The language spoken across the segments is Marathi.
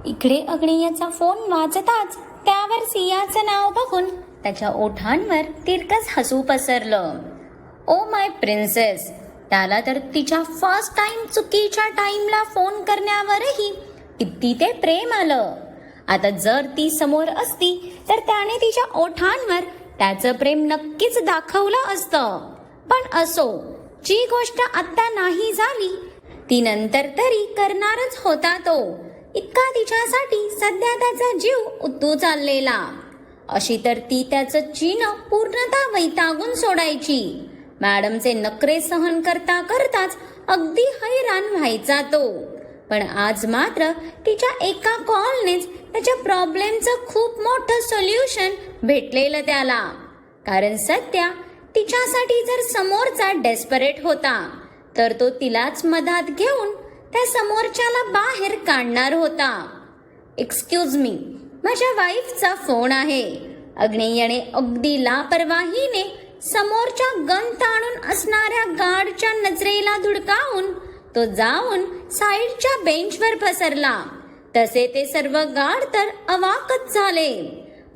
इकडे अग्नियाचा फोन वाजताच त्यावर सियाचं नाव बघून त्याच्या ओठांवर तिरकस हसू पसरलं. Oh my princess. त्याला तर तिच्या फर्स्ट टाइम चुकीच्या टाइमला फोन करण्यावरही किती ते प्रेम आलं. आता जर ती समोर असती तर त्याने तिच्या ओठांवर त्याचं प्रेम नक्कीच दाखवलं असतं. पण असो, जी गोष्ट आता नाही झाली ती नंतर तरी करणारच होता तो. इतका तिच्यासाठी सध्या त्याचा जीव उतू चाललेला. अशी तर ती त्याचं चिन्ह पूर्णतः वैतागून सोडायची. मॅडमचे नखरे सहन करता करताच अगदी हैराण व्हायचा तो. पण आज मात्र तिच्या एका कॉलनेच त्याच्या प्रॉब्लेमचं खूप मोठं सोल्युशन भेटलेलं त्याला. कारण सध्या तिच्यासाठी जर समोरचा डेस्परेट होता तर तो तिलाच मधात घेऊन त्या समोरच्याला बाहेर काढणार होता. एक्सक्यूज मी, माझ्या वाईफचा फोन आहे. अग्नेयने अगदी लापरवाहीने समोरच्या गन ताणून असणाऱ्या गार्डच्या नजरेला धुडकावून तो जाऊन साईडच्या बेंचवर पसरला. तसे ते सर्व गार्ड तर अवाकच झाले.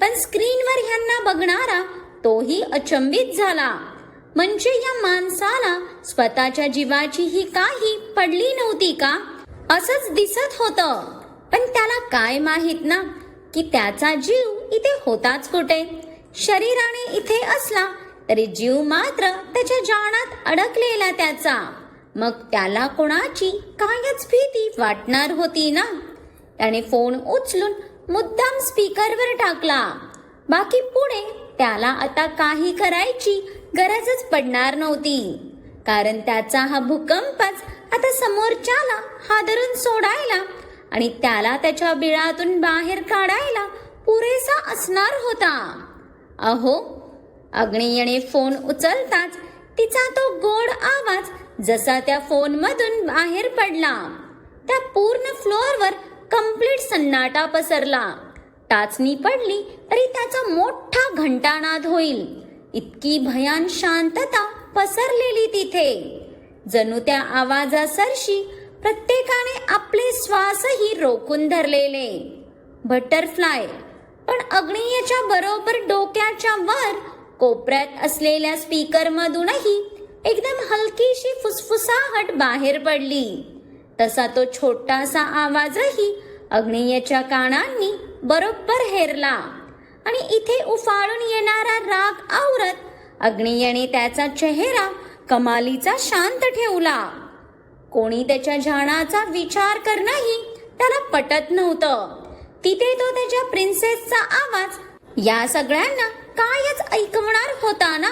पण स्क्रीनवर ह्यांना बघणारा तोही अचंबित झाला. म्हणजे या माणसाला स्वतःच्या जीवाची ही काही पडली नव्हती का असंच दिसत होतं. पण त्याला काय माहित ना की त्याचा जीव इथे होताच कुठे. शरीराने इथे असला तरी जीव मात्र त्याच्या जाणात अडकलेला त्याचा. मग त्याला कोणाची कायच भीती वाटणार होती ना. त्याने फोन उचलून मुद्दाम स्पीकरवर टाकला. बाकी पुढे त्याला आता काही करायची गरजच पडणार नव्हती. कारण त्याचा हा भूकंपच आता समोरच्याला हादरून सोडायला आणि त्याला त्याच्या बिळातून बाहेर काढायला पुरेसा असणार होता. अहो, अग्नियने फोन उचलताच तिचा तो गोड आवाज जसा त्या फोनमधून बाहेर पडला त्या पूर्ण फ्लोअरवर कंप्लीट सन्नाटा पसरला. टाचणी पडली तरी त्याचा मोठा घंटानाद होईल इतकी भयान शांतता पसरलेली तिथे. जणू त्या आवाजासरशी प्रत्येकाने आपले श्वासही रोखून धरलेले. बटरफ्लाय. पण अग्नियच्या बरोबर डोक्याच्या वर कोपऱ्यात असलेल्या स्पीकर मधूनही एकदम हलकीशी फुसफुसाहट बाहेर पडली. तसा तो छोटासा आवाजही अग्नियच्या कानांनी बरोबर हेरला. आणि इथे उफाळून येणारा राग आवरत अग्नियने त्याचा चेहरा कमालीचा शांत ठेवला. कोणी त्याच्या जाण्याचा विचार करणंही त्याला पटत नव्हतं. तिथे तो त्याच्या प्रिन्सेसचा आवाज या सगळ्यांना कायच ऐकवणार होता ना.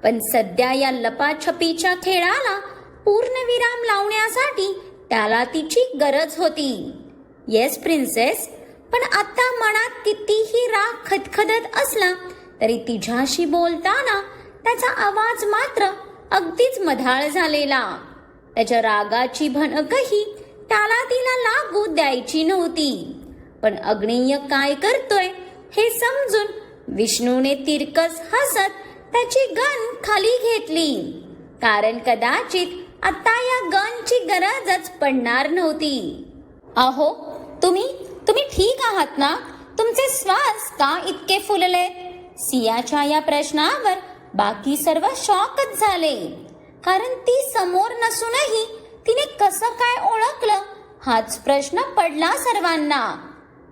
पण सध्या या लपाछपीच्या खेळाला पूर्णविराम लावण्यासाठी त्याला तिची गरज होती. Yes princess. पण आता मनात कितीही राग खदखदत असला तरी तिच्याशी बोलताना त्याचा आवाज मात्र अगदीच मधाळ झालेला. त्याच्या रागाची भनकही त्याला तिला लागू द्यायची नव्हती. पण अग्नेय काय करतोय हे समजून विष्णूने तिरकस हसत त्याची गन खाली घेतली. कारण कदाचित आता या गनची गरजच पडणार नव्हती. अहो, तुम्ही ठीक आहात ना? तुमचे श्वास का इतके फुलले? सियाच्या या प्रश्नावर बाकी सर्व शॉकच झाले. कारण ती समोर नसूनही तिने कसं काय ओळखलं हाच प्रश्न पडला सर्वांना.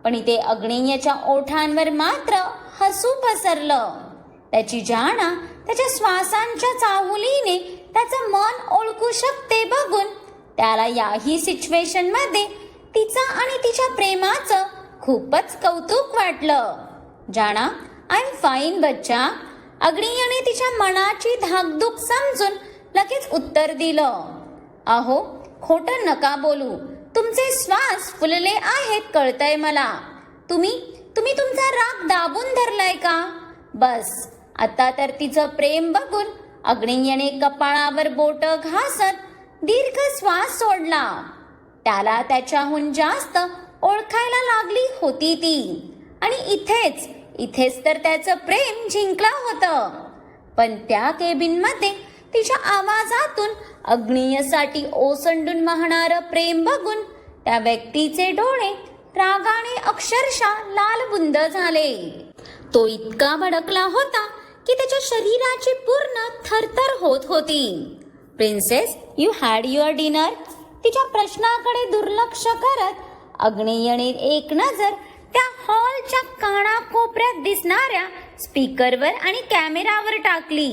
पण इथे अग्नेयच्या ओठांवर मात्र हसू पसरलं. त्याची जाणा त्याच्या श्वासांच्या चाहुलीने त्याचं मन ओळखू शकते बघून त्याला याही सिच्युएशन मध्ये तिचा आणि तिच्या प्रेमाचं खूपच कौतुक वाटलं. जाणा, आय एम फाईन बच्चा. अग्नियाने तिच्या मनाची धाकधूक समजून लगेच उत्तर दिलं. अहो, खोटं नका बोलू. तुमचे श्वास फुलले आहेत कळतंय मला. तुम्ही तुमचा राग दाबून धरलाय का? बस. आता तर तिचं प्रेम बघून अग्नियाने कपाळावर बोट घासत दीर्घ श्वास सोडला. त्याला त्याच्याहून जास्त ओळखायला लागली होती ती. आणि इथेच तर त्याचं प्रेम जिंकलं होतं. पण त्या केबिनमध्ये तिच्या आवाजातून अग्नियसाठी ओसंडून वाहणारं प्रेम बघून त्या व्यक्तीचे डोळे रागाने अक्षरशः लालबुंद झाले. तो इतका भडकला होता की त्याच्या शरीराची पूर्ण थरथर होत होती. Princess, you had your dinner? तिच्या प्रश्नाकडे दुर्लक्ष करत अग्नेयने एक नजर त्या हॉलच्या कानाकोपऱ्यात दिसणाऱ्या स्पीकरवर आणि कॅमेरावर टाकली.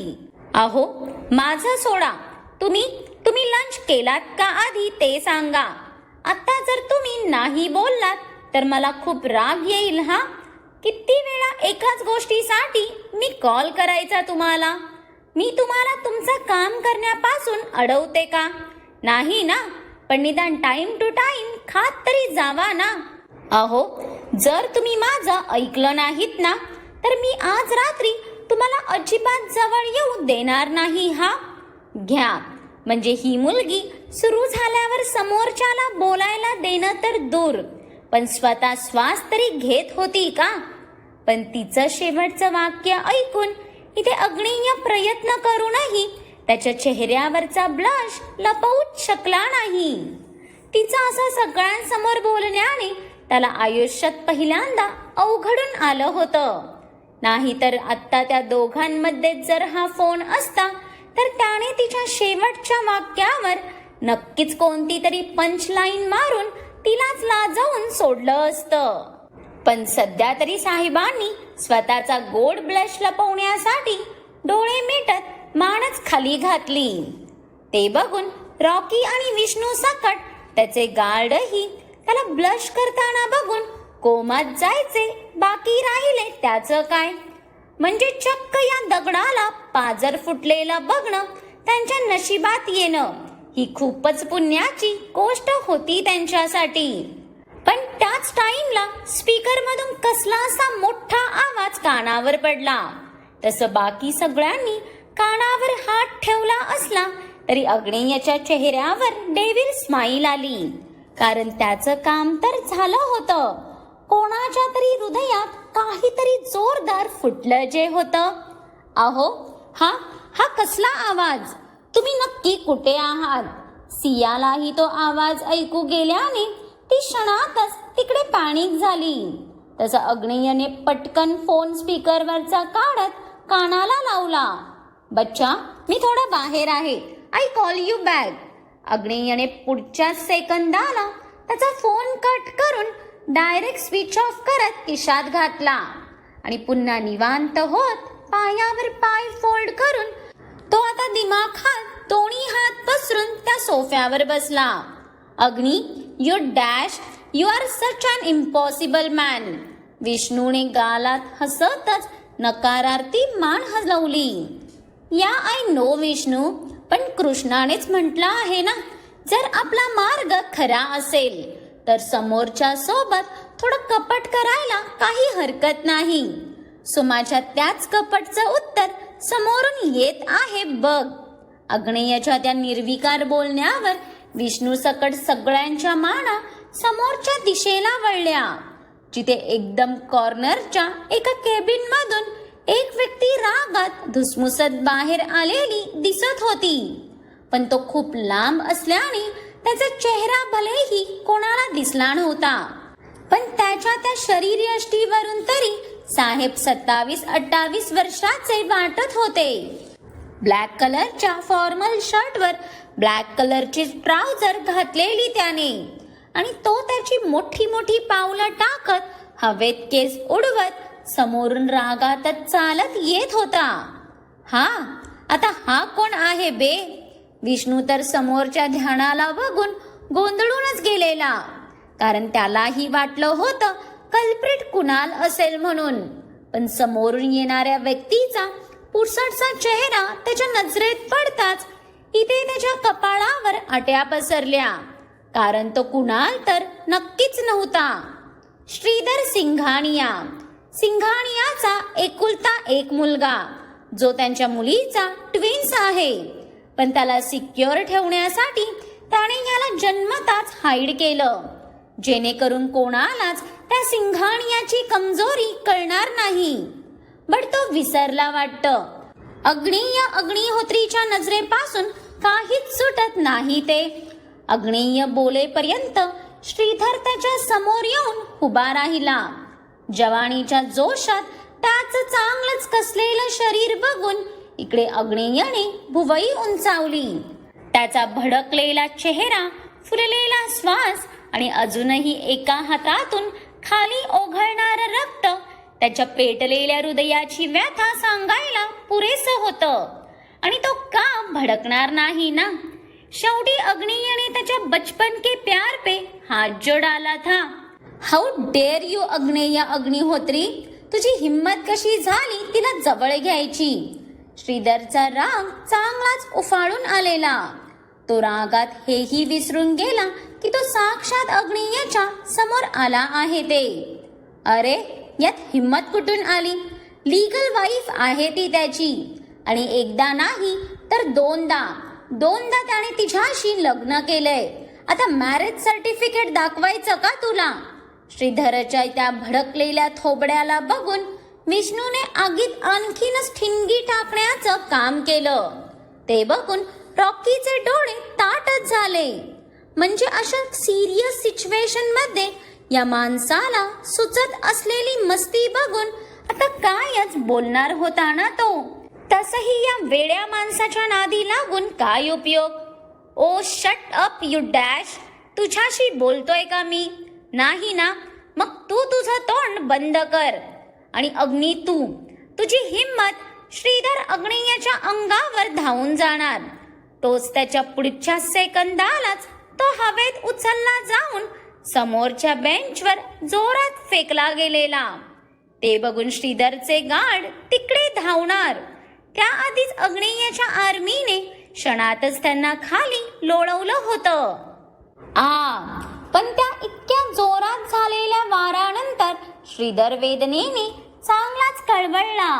अहो, माझं सोडा. तुम्ही लंच केलात का आधी ते सांगा. आता जर तुम्ही नाही बोललात तर मला खूप राग येईल. हा, किती वेळा एकाच गोष्टीसाठी मी कॉल करायचा तुम्हाला? मी तुम्हाला तुमचं काम करण्यापासून अडवते का? नाही ना? पण निदान टाइम टू टाइम खात तरी जावा ना. अहो, जर तुम्ही माझं ऐकलं नाहीत ना तर मी आज रात्री तुम्हाला अजिबात जवळ येऊ देणार नाही. हा घ्या. म्हणजे ही मुलगी सुरू झाल्यावर समोरच्याला बोलायला देणं तर दूर, पण स्वतः श्वास तरी घेत होती का? पण तिचं शेवटचं वाक्य ऐकून इथे अग्नीय प्रयत्न करूनही त्याच्या चेहऱ्यावरचा ब्लश लपवूच शकला नाही. तिचं असं सगळ्यांसमोर बोलण्याने त्याला आयुष्यात पहिल्यांदा अवघडून आलं होतं. नाहीतर आत्ता त्या दोघांमध्ये जर हा फोन असता तर त्याने तिच्या शेवटच्या वाक्यावर नक्कीच कोणती तरी पंचलाईन मारून तिलाच लाजवून सोडलं असतं. पण सध्या तरी साहेबांनी स्वतःचा गोड ब्लश लपवण्यासाठी डोळे मिटत मानच खाली घातली. ते बघून रॉकी आणि विष्णू सकट त्याचे गार्डही त्याला ब्लश करताना बघून कोमात जायचे बाकी राहिले. त्याचं काय? म्हणजे चक्क या दगडाला पाजर फुटलेलं बघणं त्यांच्या नशिबात येणं ही खूपच पुण्याची गोष्ट होती त्यांच्यासाठी. पण त्याच टाइमला स्पीकर मधून कसला असा मोठा आवाज कानावर पडला. तसं बाकी सगळ्यांनी कानावर हात ठेवला असला तरी अग्नेयच्या चेहऱ्यावर डेव्हिल स्माईल आली. कारण त्याचं काम तर झालं होतं. कोणाच्या तरी हृदयात काहीतरी जोरदार फुटलं जे होतं. अहो, हा कसला आवाज? तुम्ही नक्की कुठे आहात? सियालाही तो आवाज ऐकू गेल्याने ती क्षणातच तिकडे पॅनिक झाली. तसं अग्नेयने पटकन फोन स्पीकरवरचा काढत कानाला लावला. बच्चा, मी थोडा बाहेर आहे. I call you back. अग्नेयने पुढच्या सेकंदाला त्याचा फोन कट करून डायरेक्ट स्विच ऑफ करत खिशात घातला आणि पुन्हा निवांत होत पायावर पाय फोल्ड करून तो आता दिमाखात दोन्ही हात पसरून त्या सोफ्यावर बसला. Agni, you are such an impossible man. विष्णूने गालात हसतच नकारार्थी मान हलवली. या आय नो विष्णू, पण कृष्णानेच म्हटलं आहे ना, जर आपला मार्ग खरा असेल तर समोरच्या सोबत थोडं कपट करायला काही हरकत नाही. सुमाच्या त्याच कपटचं उत्तर समोरून येत आहे बघ. अग्नेयच्या त्या निर्विकार बोलण्यावर विष्णू सकट सगळ्यांच्या माना समोरच्या दिशेला वळल्या, जिथे एकदम कॉर्नरच्या एका केबिन मधून एक व्यक्ती रागात धुसमुसत बाहेर आलेली दिसत होती. पण तो खूप लांब असल्याने त्याचा चेहरा भलेही कोणाला दिसला नव्हता. पण त्याच्या त्या शरीरयष्टीवरून तरी साहेब 27-28 वर्षाचे वाटत होते. ब्लॅक कलरच्या फॉर्मल शर्टवर ब्लॅक कलरची ट्राउझर घातलेली त्याने आणि तो त्याची मोठी मोठी पावलं टाकत हवेत केस उडवत समोरून रागातच चालत येत होता. आता हा कोण आहे बे? विष्णू तर समोरच्या ध्यानाला बघून गोंधळूनच गेलेला. कारण त्यालाही वाटलं होतं कल्प्रिट कुणाल असेल म्हणून. पण समोरून येणाऱ्या व्यक्तीचा पुसटसा चेहरा त्याच्या नजरेत पडताच इथे त्याच्या कपाळावर आट्या पसरल्या. कारण तो कुणाल तर नक्कीच नव्हता. श्रीधर सिंघानियाचा एकुलता एक मुलगा, जो त्यांच्या मुलीचा ट्विन्स आहे. पण त्याला सिक्युअर ठेवण्यासाठी त्याने याला जन्मताच हाईड केलं, जेणेकरून कोणालाच त्या सिंघानियाची कमजोरी कळणार नाही. बट तो विसरला वाटतं. अग्निहोत्रीच्या नजरेपासून काहीच सुटत नाही ते. अग्नेय बोलेपर्यंत श्रीधर त्याच्या समोर येऊन उभा राहिला. जवानीच्या जोशात त्याचं चांगलंच कसलेलं शरीर बघून इकडे अग्नेयने भुवई उंचावली. त्याचा भडकलेला चेहरा, फुललेला श्वास आणि अजूनही एका हातातून खाली ओघळणारं रक्त त्याच्या पेटलेल्या हृदयाची व्यथा सांगायला पुरेसं होतं. आणि तो का भडकणार नाही ना? शेवटी अग्नेयने त्याच्या बचपन के प्यार पे हात जो डाला था. हाऊ डेअर यू अग्नेय अग्निहोत्री, तुझी हिम्मत कशी झाली तिला जवळ घ्यायची? श्रीधरचा राग चांगलाच उफाळून आलेला. तो रागात हेही विसरून गेला की तो साक्षात अग्नेयच्या समोर आला आहे ते. अरे, यात हिम्मत कुठून आली? लीगल वाईफ आहे ती त्याची, आणि एकदा नाही तर दोनदा त्याने तिच्याशी लग्न केलंय. आता मॅरेज सर्टिफिकेट दाखवायचं का तुला? श्रीधरच्या त्या भडकलेल्या थोबड्याला बघून विष्णूने आगीत आणखीनच ठिणगी टाकण्याचं काम केलं. ते बघून रॉकीचे डोळे ताटच झाले. म्हणजे अशा सिरियस सिच्युएशन मध्ये या माणसाला सुचत असलेली मस्ती बघून आता कायच बोलणार होता ना तो. तसही या वेड्या माणसाच्या नादी लागून काय उपयोग? ओ शट अप यू डॅश. तुझ्याशी बोलतोय का मी? नाही ना? मग तू तुझं तोंड बंद कर. आणि अग्नी, तुझी हिम्मत श्रीधर अग्नेयच्या अंगावर धावून जाणार. तोच त्याच्या पुढच्या सेकंदालाच तो हवेत उचलला जाऊन समोरच्या बेंचवर जोरात फेकला गेलेला. ते बघून श्रीधरचे गार्ड तिकडे धावणार. त्याआधीच अग्नेयच्या आर्मीने क्षणातच त्यांना खाली लोळवलं होतं. पण त्या इतक्या जोरात झालेल्या वारानंतर श्रीधर वेदनेने चांगलाच कळवळला.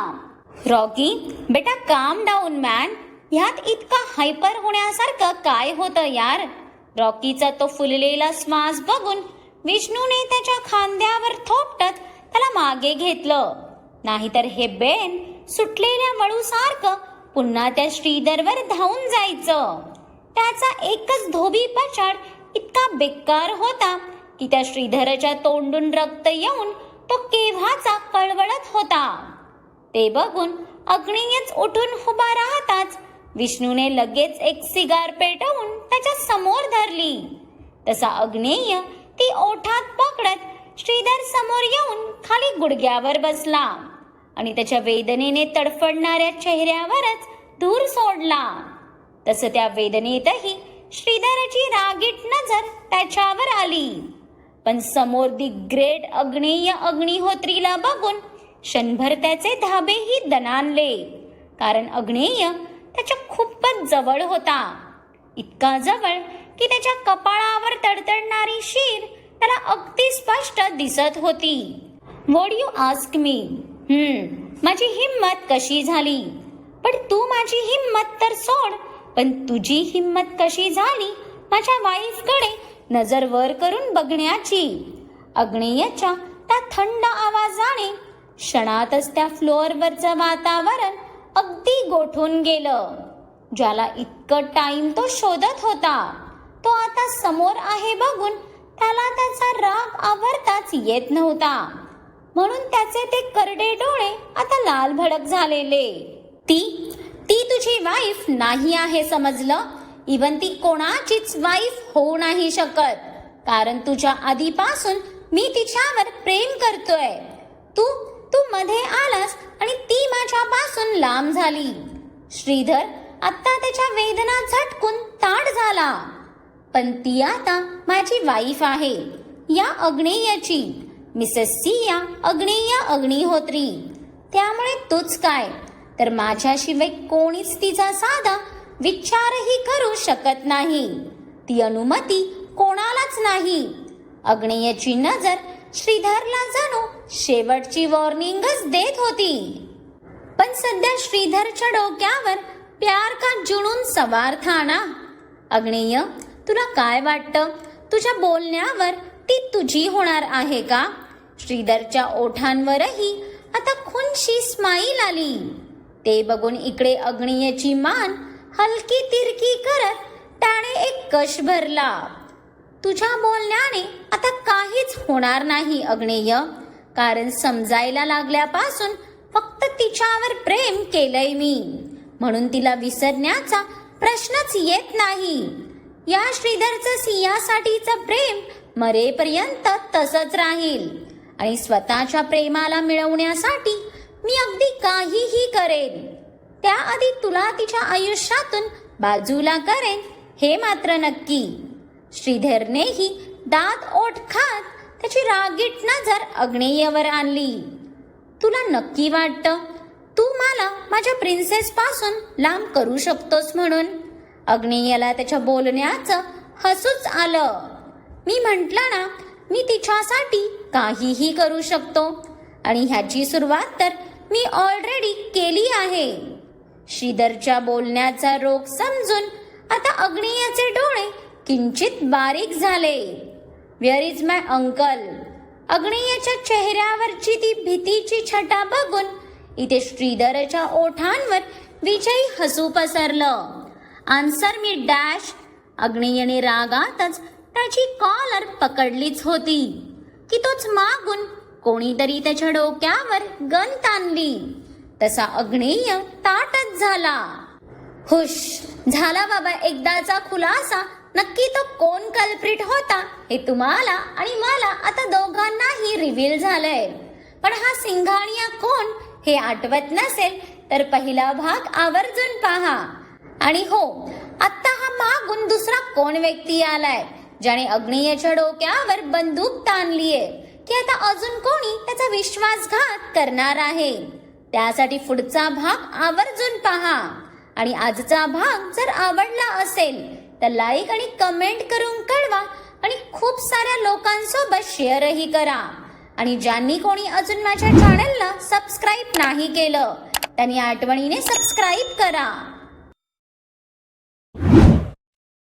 रॉकी, बेटा काम डाऊन मॅन. ह्यात इतका हायपर होण्यासारखं काय होतं यार? रॉकीचा तो फुललेला श्वास बघून विष्णूने त्याच्या खांद्यावर थोपटत त्याला मागे घेतलं. नाहीतर हे बेन सुटलेल्या वळूसारखं पुन्हा त्या श्रीधरवर धावून जायचं. त्याचा एकच धोबी पछाड इतका बेकार होता की त्या श्रीधरच्या तोंडून रक्त येऊन तो केव्हाचा कळवळत होता. ते बघून अग्नेयच उठून उभा राहताच विष्णूने लगेच एक सिगार पेटवून त्याच्या समोर धरली. तसा अग्नेय ती ओठात पकडत श्रीधर समोर येऊन खाली गुडघ्यावर बसला आणि त्याच्या वेदनेने तडफडणाऱ्या चेहऱ्यावरच धूर सोडला. तसं त्या वेदनेतही श्रीधरची रागीट नजर त्याच्यावर आली. पण समोर दी ग्रेट अग्नेय अग्निहोत्रीला बघून क्षणभर त्याचे धाबेही दणाणले. कारण अग्नेय त्याच्या खूपच जवळ होता. इतका जवळ की त्याच्या कपाळावर तडतडणारी शीर त्याला अगदी स्पष्ट दिसत होती. What you ask me? माझी हिम्मत कशी झाली? पण तू माझी हिम्मत तर सोड, पण तुझी हिम्मत कशी झाली माझ्या वाईफकडे नजर वर करून बघण्याची? अग्नेयच्या त्या थंड आवाजाने क्षणातच त्या फ्लोअरवरचं वातावरण अगदी गोठून गेलं. ज्याला इतकं टाइम तो शोधत होता तो आता समोर आहे बघून त्याला त्याचा राग आवरताच येत नव्हता. म्हणून त्याचे ते करडे डोळे आता लाल भडक झालेले. ती तुझी वाईफ नाही आहे, समजलं? इवन ती कोणाचीच वाईफ होऊ नाही शकत, कारण तुझ्या आधीपासून मी तिच्यावर प्रेम करतोय. तू मध्ये आलास आणि ती माझ्यापासून लांब झाली. श्रीधर आता त्याच्या वेदना झटकून ताट झाला. पण ती आता माझी वाईफ आहे, या अग्नेयची, मिसेस सिया अग्नेय अग्निहोत्री. त्यामुळे तूच काय तर माझ्याशिवाय कोणीच तिचा साधा विचारही करू शकत नाही. ती अनुमती कोणालाच नाही. अग्नेयची नजर श्रीधरला जणू शेवटची वॉर्निंगच देत होती. पण सध्या श्रीधरच्या डोक्यावर प्यार का जुनून सवार था ना. अग्नेय, तुला काय वाटतं? तुझ्या बोलण्यावर ती तुझी होणार आहे का? श्रीधरच्या ओठांवरही आता खुनशी स्माईल आली. ते बघून इकडे अग्नेयची मान हलकी तिरकी करत त्याने एक कश भरला. तुझ्या बोलण्याने आता काहीच होणार नाही अग्नेय, कारण समजायला लागल्यापासून फक्त तिच्यावर प्रेम केलंय मी, म्हणून तिला विसरण्याचा प्रश्नच येत नाही. या श्रीधरचं सियासाठीचं प्रेम मरेपर्यंत तसंच राहील आणि स्वतःच्या प्रेमाला मिळवण्यासाठी मी अगदी काहीही करेन. त्याआधी तुला तिच्या आयुष्यातून बाजूला करेन हे मात्र नक्की. श्रीधरनेही दात ओठ खात त्याची रागीट नजर अग्नेयवर आणली. तुला नक्की वाटतं तू मला माझ्या प्रिन्सेस पासून लांब करू शकतोस म्हणून? अग्नेयला त्याच्या बोलण्याचं हसूच आलं. मी म्हटलं ना, मी तिच्यासाठी काहीही करू शकतो आणि ह्याची सुरुवात तर मी ऑलरेडी केली आहे. श्रीधरच्या बोलण्याचा रोग समजून आता अग्नेयचे डोळे किंचित बारीक झाले. Where is my uncle? अग्नेयच्या चेहऱ्यावरची ती भीतीची छटा बघून इथे श्रीधरच्या ओठांवर विजयी हसू पसरलं. आन्सर मी डॅश. अग्नेयने रागातच त्याची कॉलर पकडलीच होती की तोच मागून कोणीतरी त्याच्या डोक्यावर गन ताणली. तसा अग्नेय ताटच झाला. हुश, झाला बाबा एकदाचा खुलासा. नक्की तो कोण कल्प्रिट होता हे तुम्हाला आणि मला आता दोघांनाही रिव्हील झालंय. पण हा सिंघानिया कोण हे आठवत नसेल तर पहिला भाग आवर्जून पहा. आणि हो, आता हा मागून दुसरा कोण व्यक्ती आलाय ज्याने अग्नेयच्या डोक्यावर बंदूक ताणलीये की आता अजून कोणी त्याचा विश्वासघात करणार आहे. त्यासाठी पुढचा भाग आवर्जून पहा. आणि आजचा भाग जर आवडला असेल तर लाईक आणि कमेंट करून कळवा आणि खूप साऱ्या लोकांसोबत शेअरही करा. आणि ज्यांनी कोणी अजून माझ्या चॅनलला सबस्क्राईब नाही केलं त्यांनी आठवणीने सबस्क्राईब करा.